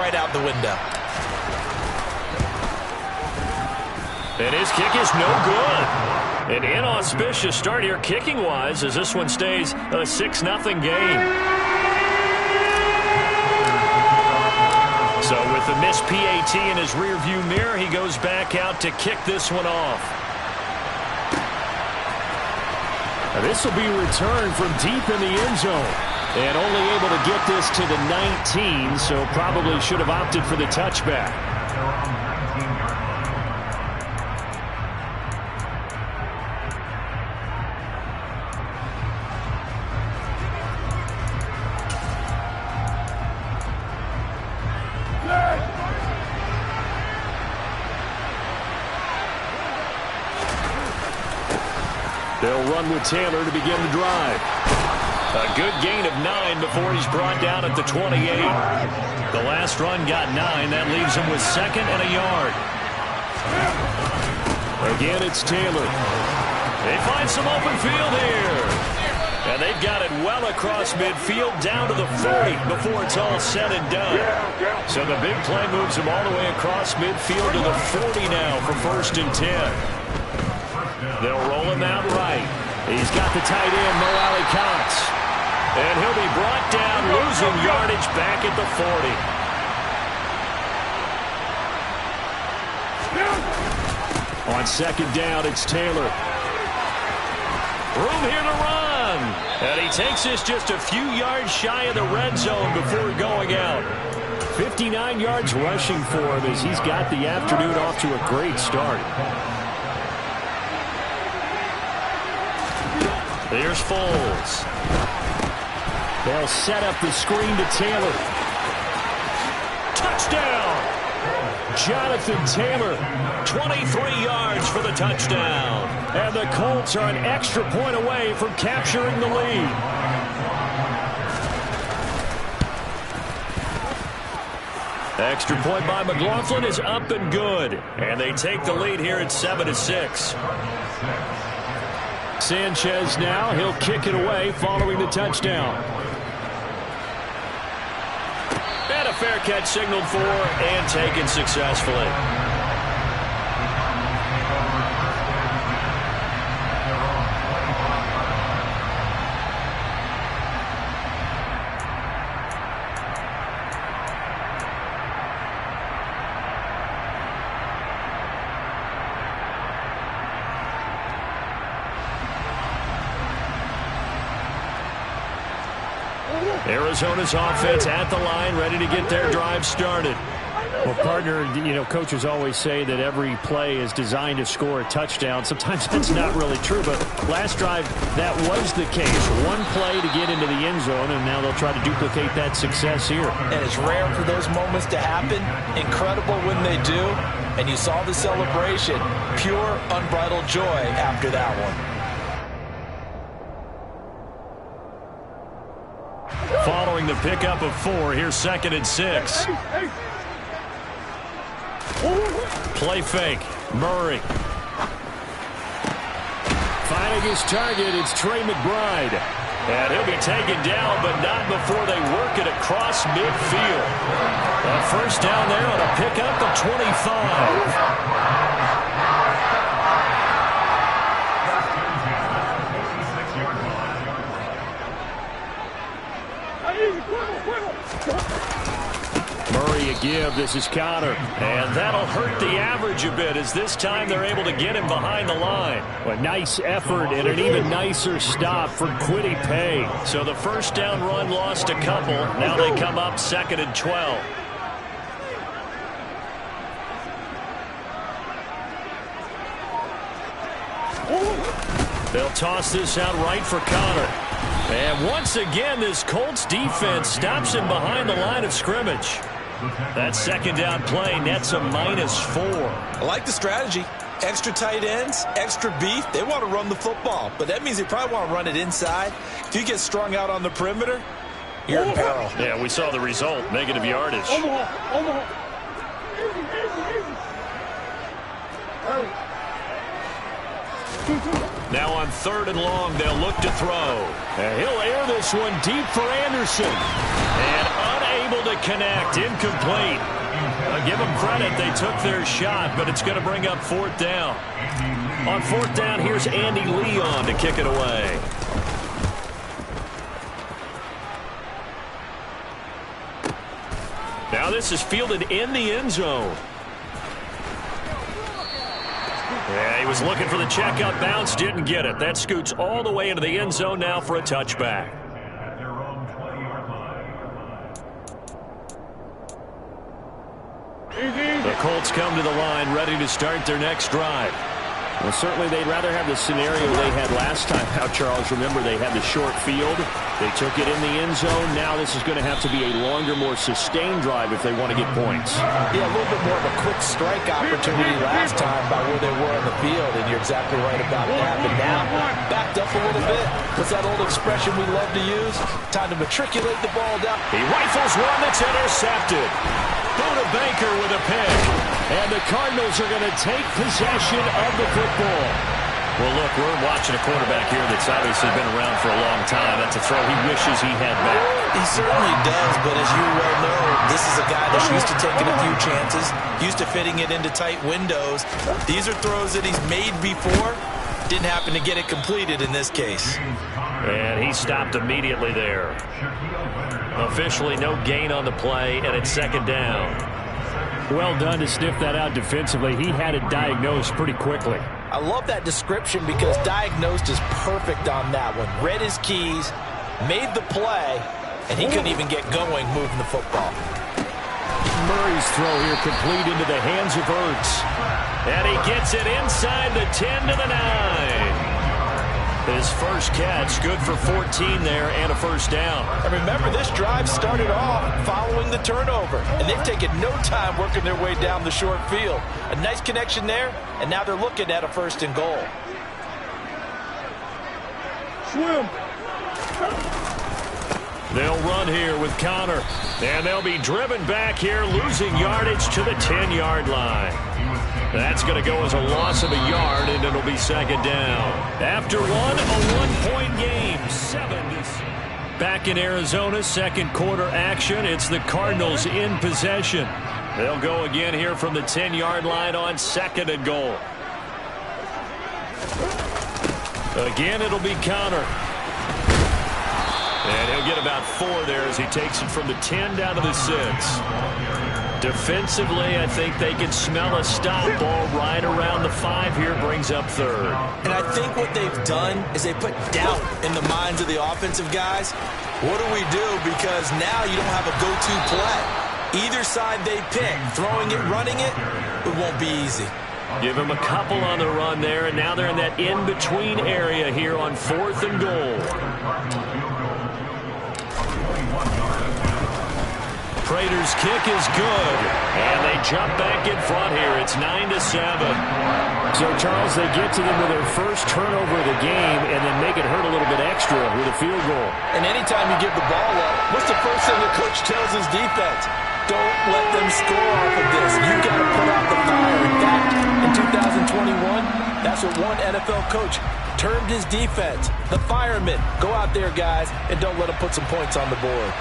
right out the window. And his kick is no good. An inauspicious start here kicking-wise as this one stays a 6-0 game. So with the missed PAT in his rearview mirror, he goes back out to kick this one off. This will be returned from deep in the end zone. And only able to get this to the 19, so probably should have opted for the touchback. They'll run with Taylor to begin the drive. A good gain of 9 before he's brought down at the 28. The last run got 9. That leaves him with 2nd and a yard. Again, it's Taylor. They find some open field here. And they've got it well across midfield down to the 40 before it's all said and done. So the big play moves him all the way across midfield to the 40 now for 1st and 10. They'll roll him out right. He's got the tight end, Mo Alie-Cox. And he'll be brought down, losing yardage back at the 40. On 2nd down, it's Taylor. Room here to run. And he takes this just a few yards shy of the red zone before going out. 59 yards rushing for him as he's got the afternoon off to a great start. Here's Foles. They'll set up the screen to Taylor. Touchdown! Jonathan Taylor, 23 yards for the touchdown. And the Colts are an extra point away from capturing the lead. Extra point by McLaughlin is up and good. And they take the lead here at 7-6. Sanchez now, he'll kick it away following the touchdown. And a fair catch signaled for and taken successfully. Arizona's offense at the line, ready to get their drive started. Well, partner, coaches always say that every play is designed to score a touchdown. Sometimes that's not really true, but last drive, that was the case. One play to get into the end zone, and now they'll try to duplicate that success here. And it's rare for those moments to happen. Incredible when they do. And you saw the celebration. Pure, unbridled joy after that one. Following the pickup of 4, here's 2nd and 6. Play fake. Murray. Finding his target, it's Trey McBride. And he'll be taken down, but not before they work it across midfield. A 1st down there on a pickup of 25. Murray a give. This is Connor. And that'll hurt the average a bit as this time they're able to get him behind the line. A nice effort and an even nicer stop for Kwity Paye. So the 1st down run lost a couple. Now they come up 2nd and 12. They'll toss this out right for Connor. And once again, this Colts defense stops him behind the line of scrimmage. That 2nd down play nets a -4. I like the strategy. Extra tight ends, extra beef. They want to run the football, but that means they probably want to run it inside. If you get strung out on the perimeter, you're in peril. Yeah, we saw the result. Negative yardage. Now on 3rd and long, they'll look to throw. And he'll air this one deep for Anderson. And unable unable to connect. Incomplete. Give them credit. They took their shot, but it's going to bring up fourth down. On fourth down, here's Andy Leon to kick it away. Now this is fielded in the end zone. Yeah, he was looking for the checkout bounce, didn't get it. That scoots all the way into the end zone now for a touchback. The Colts come to the line, ready to start their next drive. Well, certainly they'd rather have the scenario they had last time out, Charles. Remember, they had the short field. They took it in the end zone. Now this is going to have to be a longer, more sustained drive if they want to get points. Yeah, a little bit more of a quick strike opportunity last time by where they were on the field, and you're exactly right about that. But now, backed up a little bit. What's that old expression we love to use? Time to matriculate the ball down. He rifles one that's intercepted. Buda Baker with a pick. And the Cardinals are going to take possession of the football. Well, look, we're watching a quarterback here that's obviously been around for a long time. That's a throw he wishes he had back. He certainly does, but as you well know, this is a guy that's used to taking a few chances, used to fitting it into tight windows. These are throws that he's made before. Didn't happen to get it completed in this case. And he stopped immediately there. Officially no gain on the play, and it's second down. Well done to sniff that out defensively. He had it diagnosed pretty quickly. I love that description because diagnosed is perfect on that one. Read his keys, made the play, and he couldn't even get going moving the football. Murray's throw here complete into the hands of Ertz. And he gets it inside the 10 to the 9. His first catch, good for 14 there and a first down. And remember, this drive started off following the turnover, and they've taken no time working their way down the short field. A nice connection there, and now they're looking at a first and goal. Swim. They'll run here with Connor, and they'll be driven back here, losing yardage to the 10-yard line. That's going to go as a loss of a yard, and it'll be second down. After a one-point game, 7-6. Back in Arizona, second quarter action. It's the Cardinals in possession. They'll go again here from the 10-yard line on second and goal. Again, it'll be Connor. And he'll get about 4 there as he takes it from the 10 down to the 6. Defensively, I think they can smell a stop ball right around the 5 here, brings up third. And I think what they've done is they put doubt in the minds of the offensive guys. What do we do? Because now you don't have a go-to play. Either side they pick, throwing it, running it, it won't be easy. Give them a couple on the run there, and now they're in that in-between area here on fourth and goal. Prater's kick is good, and they jump back in front here. It's 9-7. So, Charles, they get to them with their first turnover of the game and then make it hurt a little bit extra with a field goal. And anytime you give the ball up, what's the first thing the coach tells his defense? Don't let them score off of this. You got to put out the fire. In fact, in 2021, that's what one NFL coach termed his defense. The firemen. Go out there, guys, and don't let them put some points on the board.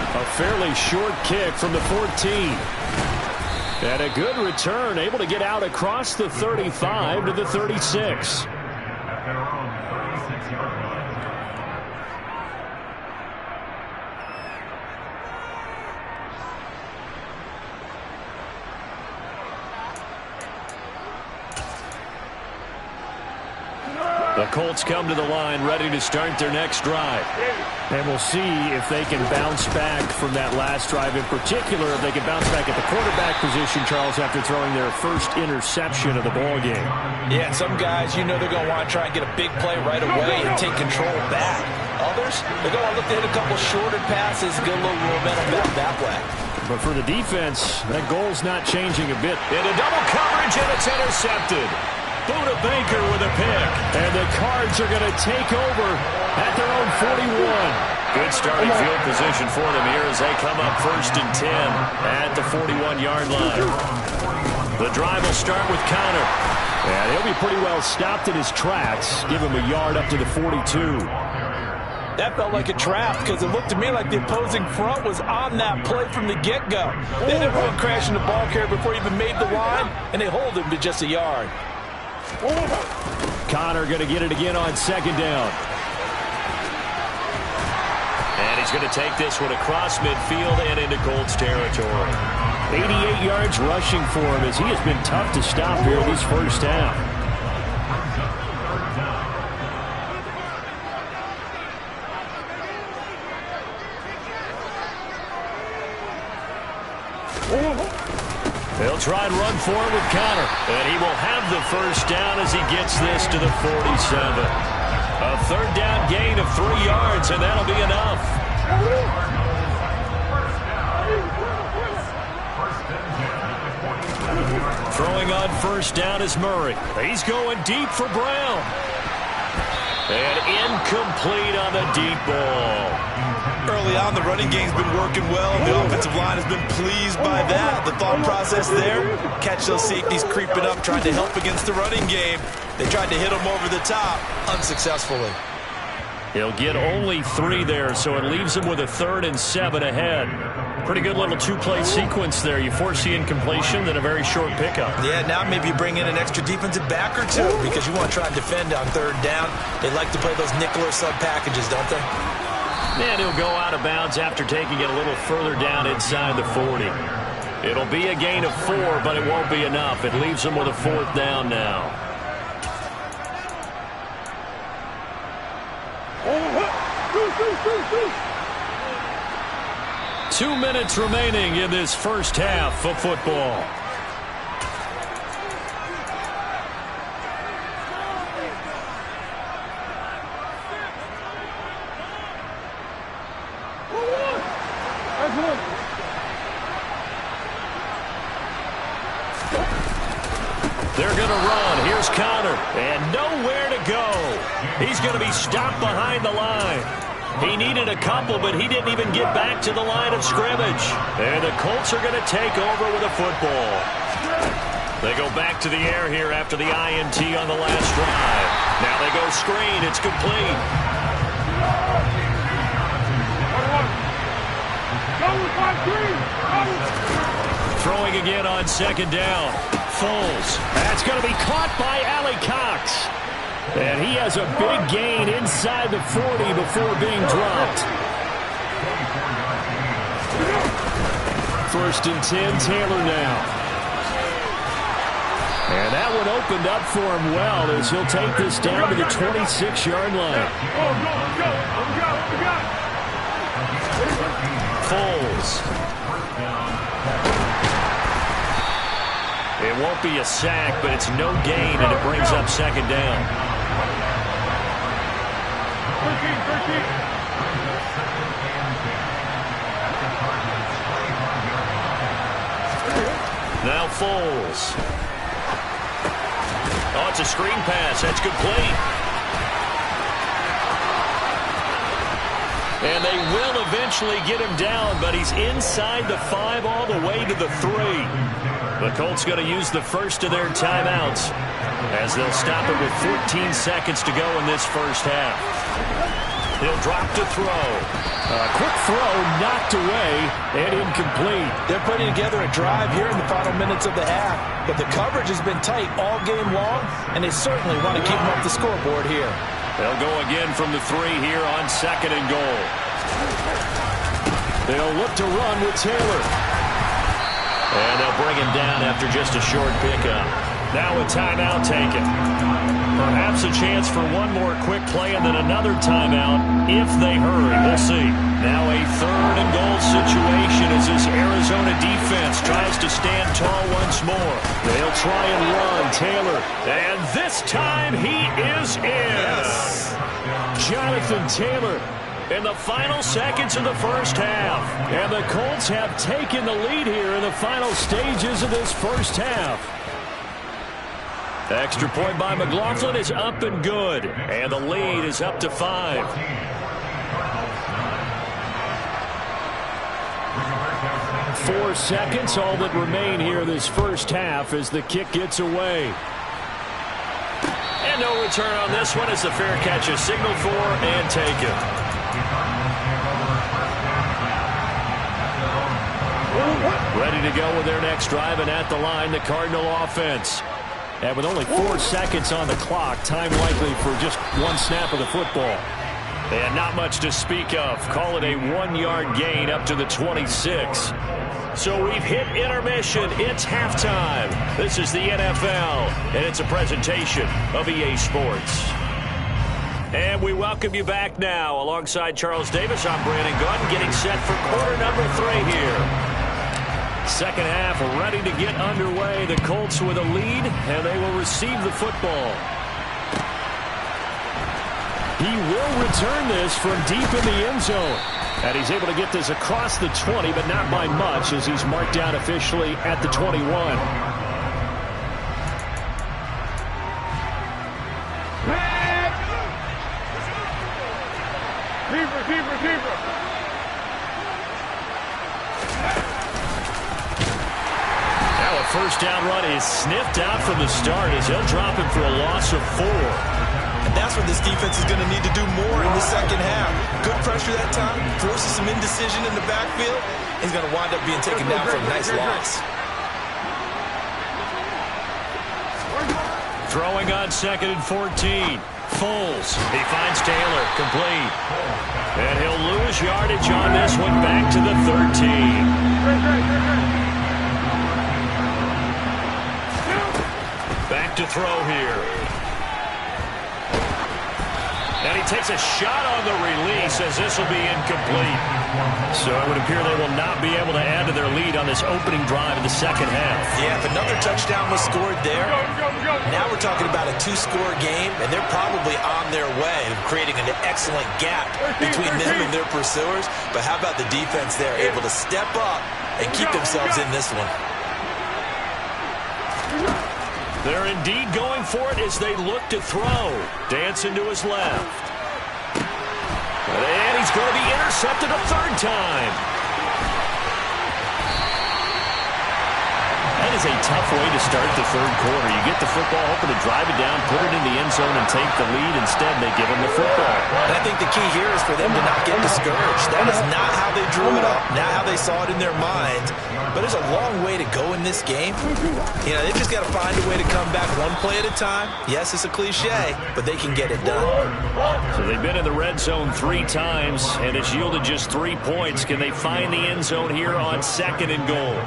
A fairly short kick from the 14. And a good return, able to get out across the 35 to the 36. The Colts come to the line, ready to start their next drive. And we'll see if they can bounce back from that last drive. In particular, if they can bounce back at the quarterback position, Charles, after throwing their first interception of the ball game. Yeah, some guys, you know they're going to want to try and get a big play right away and take control back. Others, they're going to look to hit a couple shorter passes, get a little momentum back that way. But for the defense, that goal's not changing a bit. Into double coverage, and it's intercepted. Buda Baker with a pick. And the Cards are going to take over at their own 41. Good starting field position for them here as they come up first and 10 at the 41-yard line. The drive will start with Connor. Yeah, he'll be pretty well stopped in his tracks. Give him a yard up to the 42. That felt like a trap because it looked to me like the opposing front was on that play from the get-go. They had everyone crashing the ball carrier before he even made the line, and they hold him to just a yard. Connor going to get it again on second down. And he's going to take this one across midfield and into Colts territory. 88 yards rushing for him as he has been tough to stop here this first half. They'll try and run for it with Connor. And he will have the first down as he gets this to the 47. A third down gain of 3 yards, and that'll be enough. Throwing on first down is Murray. He's going deep for Brown. And incomplete on the deep ball. Early on, the running game's been working well, and the offensive line has been pleased by that. The thought process there, catch those safeties creeping up, trying to help against the running game. They tried to hit them over the top, unsuccessfully. He'll get only 3 there, so it leaves him with a 3rd and 7 ahead. Pretty good little 2-play sequence there. You force the incompletion, then a very short pickup. Yeah, now maybe you bring in an extra defensive back or 2 because you want to try and defend on 3rd down. They like to play those nickel or sub packages, don't they? And he'll go out of bounds after taking it a little further down inside the 40. It'll be a gain of 4, but it won't be enough. It leaves him with a 4th down now. Two minutes remaining in this first half of football. They're going to run. Here's Connor. And nowhere to go. He's going to be stopped behind the line. He needed a couple, but he didn't even get back to the line of scrimmage. And the Colts are going to take over with a football. They go back to the air here after the INT on the last drive. Now they go screen. It's complete. Throwing again on second down. Foles. That's going to be caught by Allie Cox. And he has a big gain inside the 40 before being dropped. 1st and 10, Taylor now. And that one opened up for him well as he'll take this down to the 26-yard line. Foles. It won't be a sack, but it's no gain, and it brings up second down. Now Foles. Oh, it's a screen pass. That's complete. And they will eventually get him down, but he's inside the 5 all the way to the 3. The Colts going to use the first of their timeouts as they'll stop it with 14 seconds to go in this first half. He'll drop to throw. A quick throw knocked away and incomplete. They're putting together a drive here in the final minutes of the half, but the coverage has been tight all game long, and they certainly want to keep them off the scoreboard here. They'll go again from the 3 here on 2nd and goal. They'll look to run with Taylor. And they'll bring him down after just a short pickup. Now a timeout taken. Perhaps a chance for one more quick play and then another timeout if they hurry. We'll see. Now a 3rd and goal situation as this Arizona defense tries to stand tall once more. They'll try and run. Taylor. And this time he is in. Yes. Jonathan Taylor in the final seconds of the first half. And the Colts have taken the lead here in the final stages of this first half. Extra point by McLaughlin is up and good. And the lead is up to 5. 4 seconds, all that remain here this first half as the kick gets away. And no return on this one as the fair catch is signaled for and taken. Ready to go with their next drive, and at the line, the Cardinal offense. And with only 4 seconds on the clock, time likely for just one snap of the football. And not much to speak of. Call it a 1-yard gain up to the 26. So we've hit intermission. It's halftime. This is the NFL, and it's a presentation of EA Sports. And we welcome you back now. Alongside Charles Davis, I'm Brandon Gunn, getting set for quarter number 3 here. Second half ready to get underway. The Colts with a lead, and they will receive the football. He will return this from deep in the end zone. And he's able to get this across the 20, but not by much, as he's marked down officially at the 21. Keeper. Now a first down run is sniffed out from the start as he'll drop him for a loss of 4. And that's what this defense is going to need to do more in the second half. Good pressure that time, forces some indecision in the backfield. He's going to wind up being taken down for a nice loss. Throwing on 2nd and 14. Foles. He finds Taylor. Complete. And he'll lose yardage on this one, back to the 13. Back to throw here. And he takes a shot on the release as this will be incomplete. So it would appear they will not be able to add to their lead on this opening drive in the second half. Yeah, if another touchdown was scored there, now we're talking about a 2-score game, and they're probably on their way to creating an excellent gap between them and their pursuers. But how about the defense there, able to step up and keep themselves in this one? They're indeed going for it as they look to throw. Dancing to his left. And he's going to be intercepted a 3rd time. That is a tough way to start the 3rd quarter. You get the football, hoping to drive it down, put it in the end zone, and take the lead. Instead, they give him the football. And I think the key here is for them to not get discouraged. That is not how they drew it up, not how they saw it in their minds. But there's a long way to go in this game. You know, they just got to find a way to come back one play at a time. Yes, it's a cliche, but they can get it done. So they've been in the red zone 3 times, and it's yielded just 3 points. Can they find the end zone here on 2nd and goal?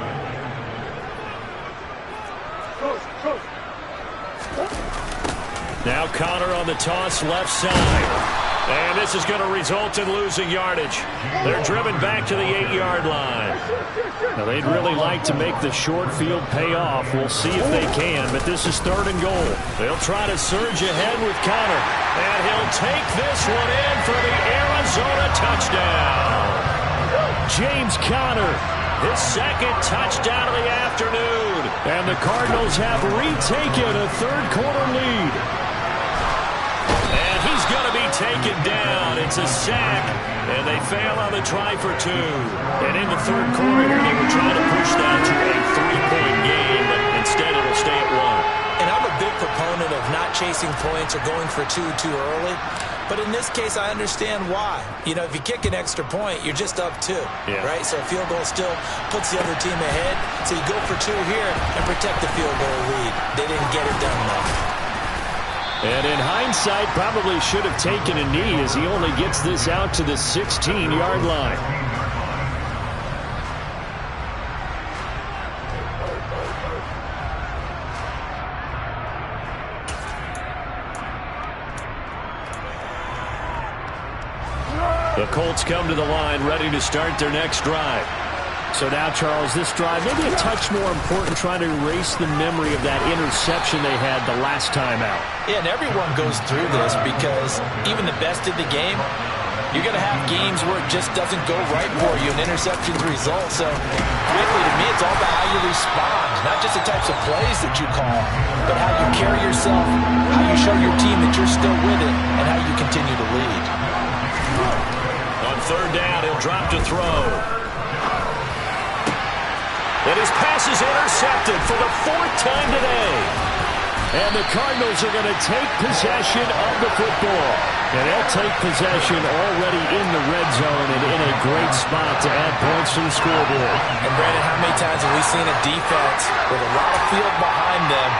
Now Connor on the toss, left side. And this is going to result in losing yardage. They're driven back to the 8-yard line. Now, they'd really like to make the short field pay off. We'll see if they can, but this is 3rd and goal. They'll try to surge ahead with Connor. And he'll take this one in for the Arizona touchdown. James Conner, his 2nd touchdown of the afternoon. And the Cardinals have retaken a 3rd quarter lead. And he's going to be taken down. It's a sack, and they fail on the try for 2. And in the 3rd quarter here, they were trying to push that to a 3-point game, but instead it'll stay at 1. And I'm a big proponent of not chasing points or going for 2 too early. But in this case, I understand why. You know, if you kick an extra point, you're just up 2, right? So a field goal still puts the other team ahead. So you go for 2 here and protect the field goal lead. They didn't get it done, though. And in hindsight, probably should have taken a knee as he only gets this out to the 16-yard line. The Colts come to the line, ready to start their next drive. So now, Charles, this drive maybe a touch more important, trying to erase the memory of that interception they had the last time out. Yeah, and everyone goes through this because even the best in the game, you're going to have games where it just doesn't go right for you, and interceptions result. So, frankly, to me, it's all about how you respond, not just the types of plays that you call, but how you carry yourself, how you show your team that you're still with it, and how you continue to lead. On 3rd down, he'll drop to throw. And his pass is intercepted for the 4th time today. And the Cardinals are going to take possession of the football. And they'll take possession already in the red zone and in a great spot to add points to the scoreboard. And Brandon, how many times have we seen a defense with a lot of field behind them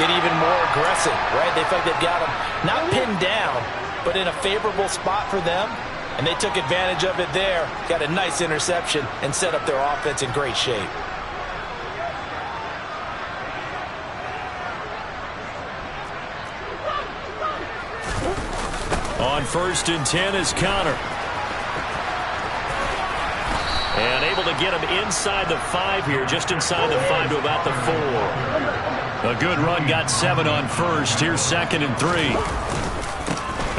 get even more aggressive, right? They feel like they've got them not pinned down, but in a favorable spot for them. And they took advantage of it there, got a nice interception, and set up their offense in great shape. On 1st and 10 is Conner. And able to get him inside the 5 here, just inside the 5 to about the 4. A good run, got 7 on 1st. Here's 2nd and 3.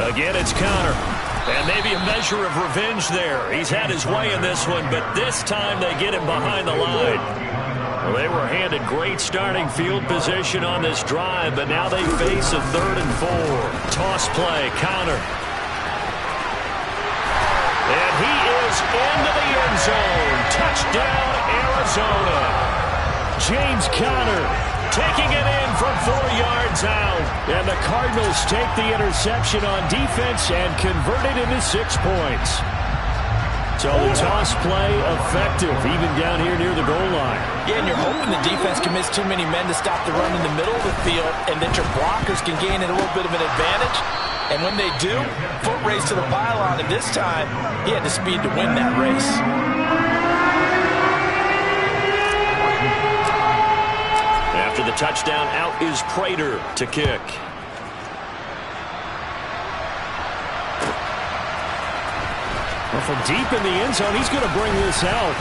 Again, it's Conner. And maybe a measure of revenge there. He's had his way in this one, but this time they get him behind the line. Well, they were handed great starting field position on this drive, but now they face a 3rd and 4. Toss play, Conner. And he is into the end zone. Touchdown, Arizona. James Conner taking it in from 4 yards out. And the Cardinals take the interception on defense and convert it into 6 points. So the toss play effective, even down here near the goal line. Yeah, and you're hoping the defense commits too many men to stop the run in the middle of the field and that your blockers can gain a little bit of an advantage. And when they do, foot race to the pylon, and this time he had the speed to win that race. After the touchdown, out is Prater to kick. Well, from deep in the end zone, he's going to bring this out.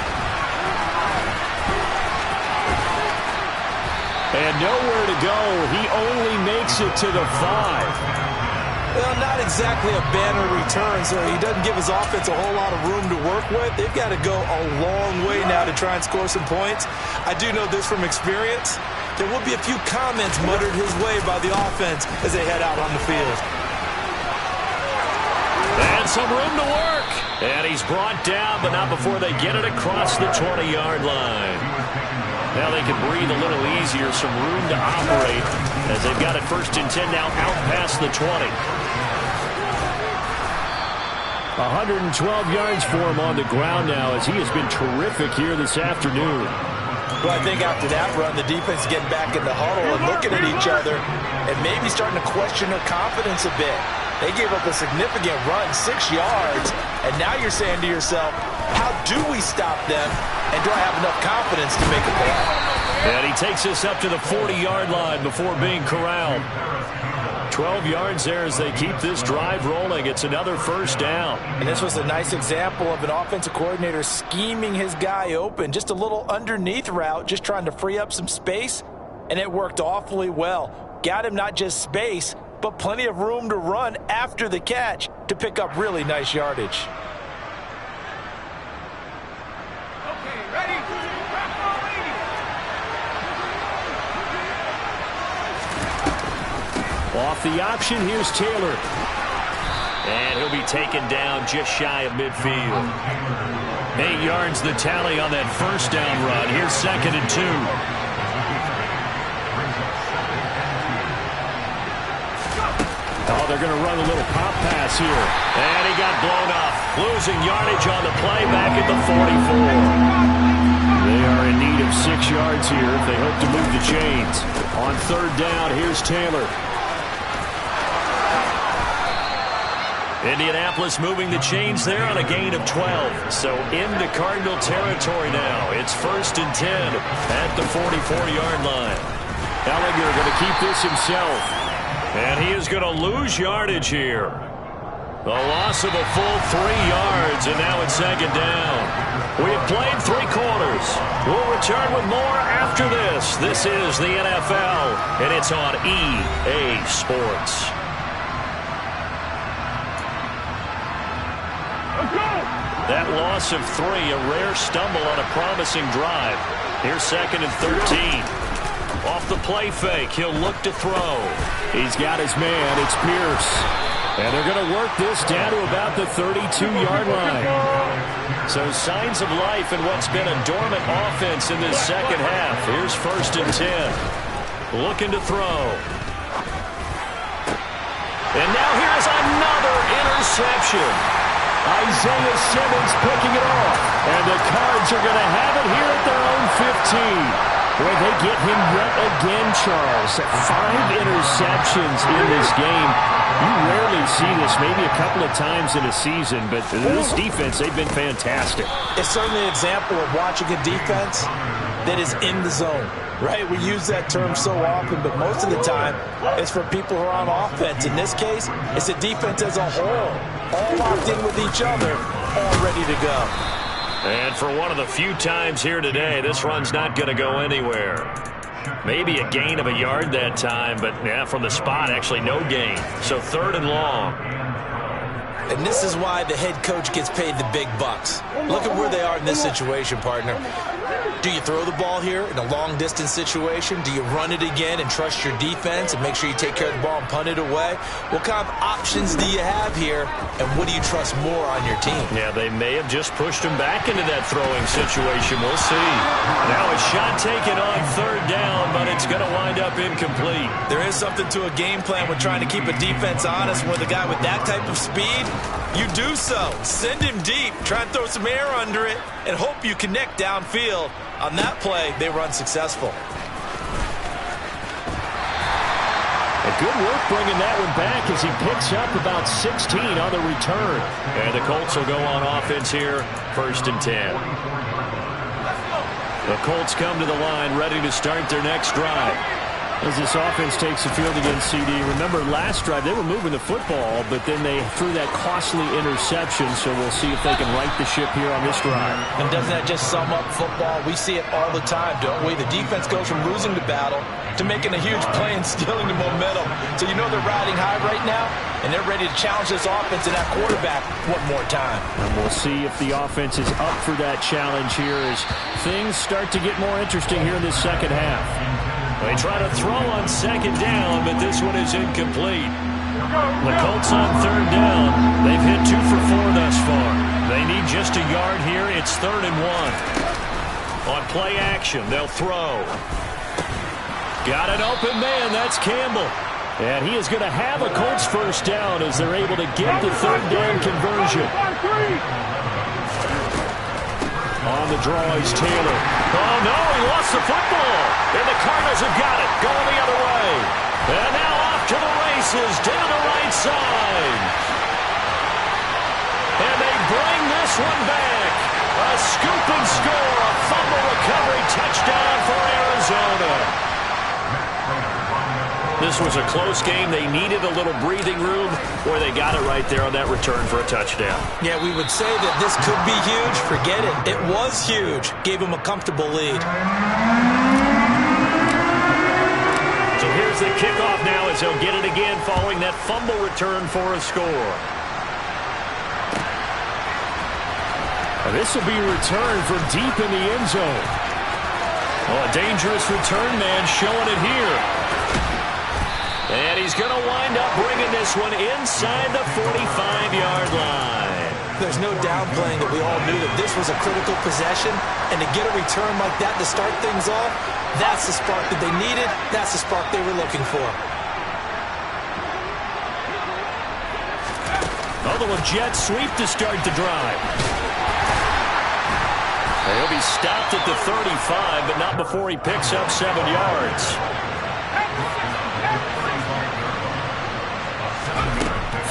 And nowhere to go. He only makes it to the 5. Well, not exactly a banner return, so he doesn't give his offense a whole lot of room to work with. They've got to go a long way now to try and score some points. I do know this from experience. There will be a few comments muttered his way by the offense as they head out on the field. And some room to work. And he's brought down, but not before they get it across the 20-yard line. Now they can breathe a little easier, some room to operate as they've got it 1st and 10 now out past the 20. 112 yards for him on the ground now as he has been terrific here this afternoon. Well, I think after that run, the defense is getting back in the huddle and looking at each other and maybe starting to question their confidence a bit. They gave up a significant run, 6 yards, and now you're saying to yourself, how do we stop them, and do I have enough confidence to make a play? And he takes us up to the 40-yard line before being corralled. 12 yards there as they keep this drive rolling. It's another 1st down. And this was a nice example of an offensive coordinator scheming his guy open. Just a little underneath route, just trying to free up some space, and it worked awfully well. Got him not just space, but plenty of room to run after the catch to pick up really nice yardage. Off the option, here's Taylor. And he'll be taken down just shy of midfield. 8 yards the tally on that 1st down run. Here's 2nd and 2. Oh, they're going to run a little pop pass here. And he got blown up. Losing yardage on the play back at the 44. They are in need of 6 yards here if they hope to move the chains. On 3rd down, here's Taylor. Indianapolis moving the chains there on a gain of 12. So into Cardinal territory now. It's 1st and 10 at the 44-yard line. Ellinger going to keep this himself. And he is going to lose yardage here. The loss of a full 3 yards, and now it's 2nd down. We have played 3 quarters. We'll return with more after this. This is the NFL, and it's on EA Sports. That loss of 3, a rare stumble on a promising drive. Here's 2nd and 13. Off the play fake, he'll look to throw. He's got his man, it's Pierce. And they're going to work this down to about the 32-yard line. So signs of life in what's been a dormant offense in this second half. Here's 1st and 10. Looking to throw. And now here's another interception. Isaiah Simmons picking it off. And the Cards are going to have it here at their own 15. Boy, they get him yet again, Charles. 5 interceptions in this game. You rarely see this, maybe a couple of times in a season, but this defense, they've been fantastic. It's certainly an example of watching a defense that is in the zone, right? We use that term so often, but most of the time it's for people who are on offense. In this case, it's a defense as a whole, all locked in with each other, all ready to go. And for one of the few times here today, this run's not going to go anywhere. Maybe a gain of a yard that time, but yeah, from the spot, actually no gain. So 3rd and long. And this is why the head coach gets paid the big bucks. Look at where they are in this situation, partner. Do you throw the ball here in a long-distance situation? Do you run it again and trust your defense and make sure you take care of the ball and punt it away? What kind of options do you have here, and what do you trust more on your team? Yeah, they may have just pushed him back into that throwing situation. We'll see. Now a shot taken on 3rd down, but it's going to wind up incomplete. There is something to a game plan with trying to keep a defense honest. With a guy with that type of speed, you do so. Send him deep, try and throw some air under it, and hope you connect downfield. On that play, they were unsuccessful. A good work bringing that one back as he picks up about 16 on the return. And the Colts will go on offense here, 1st and 10. The Colts come to the line, ready to start their next drive. As this offense takes the field against CD, remember last drive they were moving the football, but then they threw that costly interception, so we'll see if they can right the ship here on this drive. And doesn't that just sum up football? We see it all the time, don't we? The defense goes from losing the battle to making a huge play and stealing the momentum. So you know they're riding high right now, and they're ready to challenge this offense and that quarterback one more time. And we'll see if the offense is up for that challenge here as things start to get more interesting here in this second half. They try to throw on 2nd down, but this one is incomplete. The Colts on 3rd down. They've hit 2 for 4 thus far. They need just a yard here. It's 3rd and 1. On play action, they'll throw. Got an open man. That's Campbell. And he is going to have a Colts 1st down as they're able to get the 3rd down conversion. On the draw is Taylor. Oh, no, he lost the football. And the Cardinals have got it, going the other way. And now off to the races, down the right side. And they bring this one back. A scoop and score, a fumble recovery touchdown for Arizona. This was a close game. They needed a little breathing room, or they got it right there on that return for a touchdown. Yeah, we would say that this could be huge. Forget it. It was huge. Gave him a comfortable lead. So here's the kickoff now as he'll get it again following that fumble return for a score. This will be returned from deep in the end zone. Oh, a dangerous return man showing it here. And he's going to wind up bringing this one inside the 45-yard line. There's no downplaying that we all knew that this was a critical possession, and to get a return like that to start things off, that's the spark that they needed. That's the spark they were looking for. Although a jet sweep to start the drive. He'll be stopped at the 35, but not before he picks up 7 yards.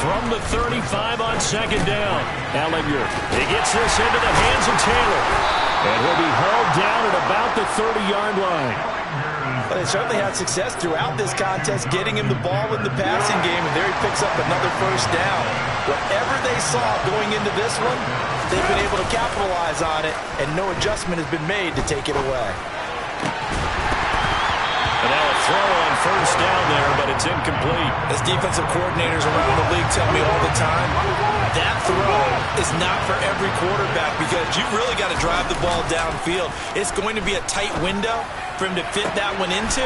From the 35 on 2nd down. Ehlinger, he gets this into the hands of Taylor. And he'll be held down at about the 30-yard line. Well, they certainly had success throughout this contest, getting him the ball in the passing game, and there he picks up another 1st down. Whatever they saw going into this one, they've been able to capitalize on it, and no adjustment has been made to take it away. And now a throw on 1st down there, but it's incomplete. As defensive coordinators around the league tell me all the time, that throw is not for every quarterback because you've really got to drive the ball downfield. It's going to be a tight window for him to fit that one into.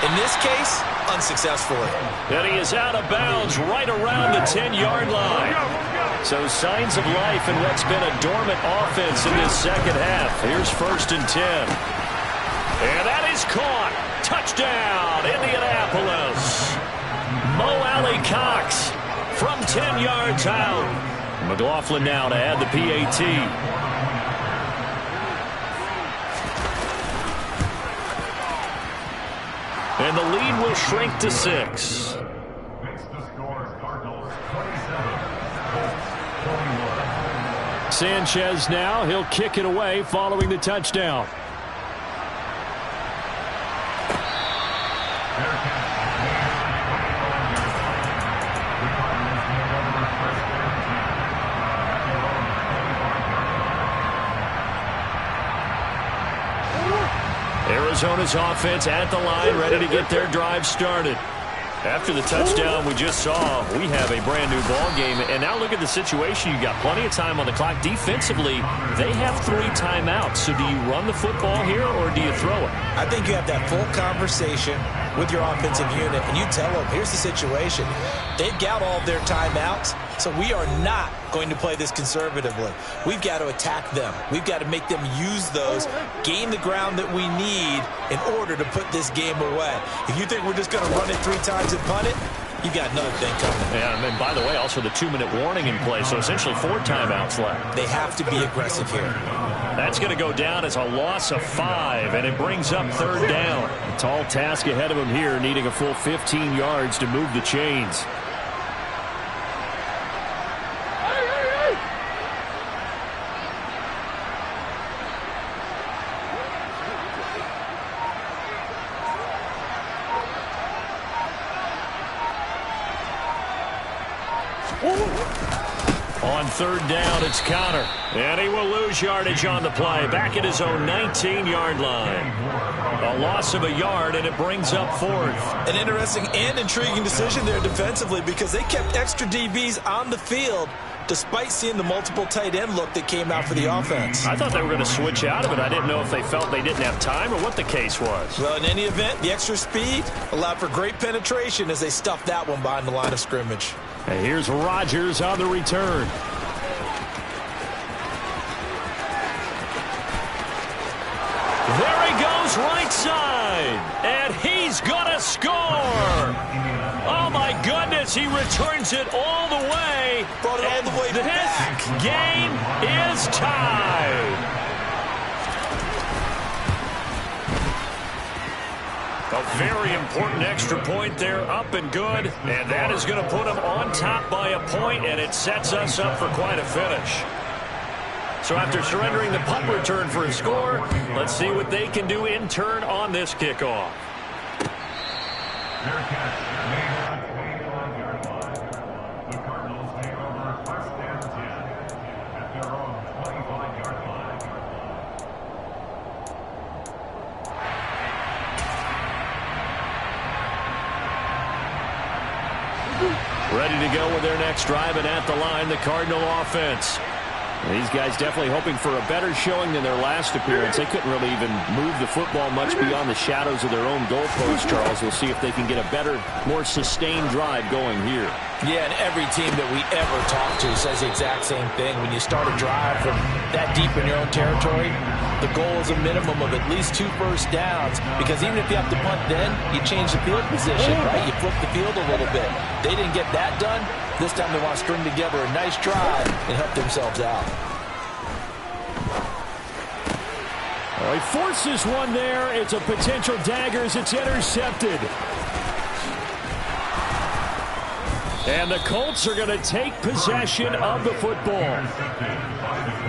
In this case, unsuccessfully. And he is out of bounds right around the 10-yard line. So signs of life in what's been a dormant offense in this second half. Here's 1st and 10. And that is caught. Touchdown, Indianapolis. Mo Alley-Cox from 10 yards out. McLaughlin now to add the PAT. And the lead will shrink to 6. Sanchez now. He'll kick it away following the touchdown. Arizona's offense at the line, ready to get their drive started. After the touchdown we just saw, we have a brand new ball game. And now look at the situation. You got plenty of time on the clock. Defensively, they have 3 timeouts. So do you run the football here or do you throw it? I think you have that full conversation with your offensive unit, and you tell them, here's the situation. They've got all of their timeouts, so we are not going to play this conservatively. We've got to attack them. We've got to make them use those, gain the ground that we need in order to put this game away. If you think we're just going to run it 3 times and punt it, you've got another thing coming. Yeah, and by the way, also the 2-minute warning in play, so essentially 4 timeouts left. They have to be aggressive here. That's going to go down as a loss of 5, and it brings up 3rd down. A tall task ahead of him here, needing a full 15 yards to move the chains. On 3rd down, it's Conner. And he will lose yardage on the play. Back at his own 19-yard line. A loss of a yard, and it brings up 4th. An interesting and intriguing decision there defensively because they kept extra DBs on the field despite seeing the multiple tight end look that came out for the offense. I thought they were going to switch out of it. I didn't know if they felt they didn't have time or what the case was. Well, in any event, the extra speed allowed for great penetration as they stuffed that one behind the line of scrimmage. And here's Rodgers on the return. There he goes right side. And he's going to score. Oh, my goodness. He returns it all the way. Brought it all the way back. This game is tied. A very important extra point there, up and good. And that is going to put them on top by a point, and it sets us up for quite a finish. So after surrendering the punt return for a score, let's see what they can do in turn on this kickoff. Ready to go with their next drive, and at the line, the Cardinal offense. These guys definitely hoping for a better showing than their last appearance. They couldn't really even move the football much beyond the shadows of their own goalpost, Charles. We'll see if they can get a better, more sustained drive going here. Yeah, and every team that we ever talk to says the exact same thing. When you start a drive from that deep in your own territory, the goal is a minimum of at least 2 first downs, because even if you have to punt then, you change the field position, right? You flip the field a little bit. They didn't get that done. This time they want to string together a nice drive and help themselves out. He forces one there. It's a potential dagger as it's intercepted. And the Colts are going to take possession of the football.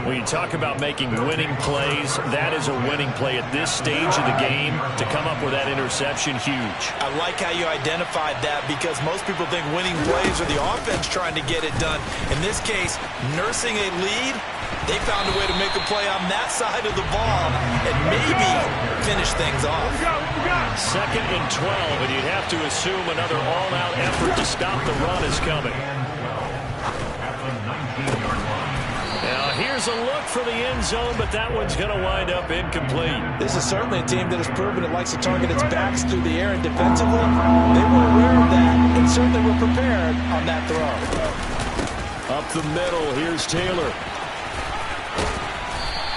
When you talk about making winning plays, that is a winning play at this stage of the game. To come up with that interception, huge. I like how you identified that, because most people think winning plays are the offense trying to get it done. In this case, nursing a lead, they found a way to make a play on that side of the ball and maybe finish things off. 2nd and 12, and you'd have to assume another all-out effort to stop the run is coming. Now here's a look for the end zone, but that one's going to wind up incomplete. This is certainly a team that has proven it likes to target its backs through the air, and defensively, they were aware of that and certainly were prepared on that throw. Up the middle, here's Taylor.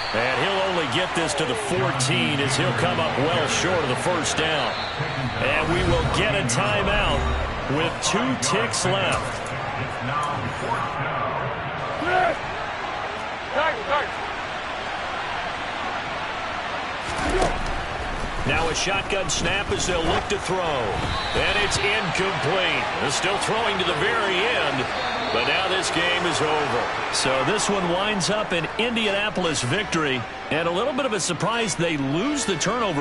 And he'll only get this to the 14 as he'll come up well short of the first down. And we will get a timeout with 2 ticks left. Now a shotgun snap as they'll look to throw. And it's incomplete. They're still throwing to the very end. But now this game is over. So this one winds up an Indianapolis victory. And a little bit of a surprise, they lose the turnover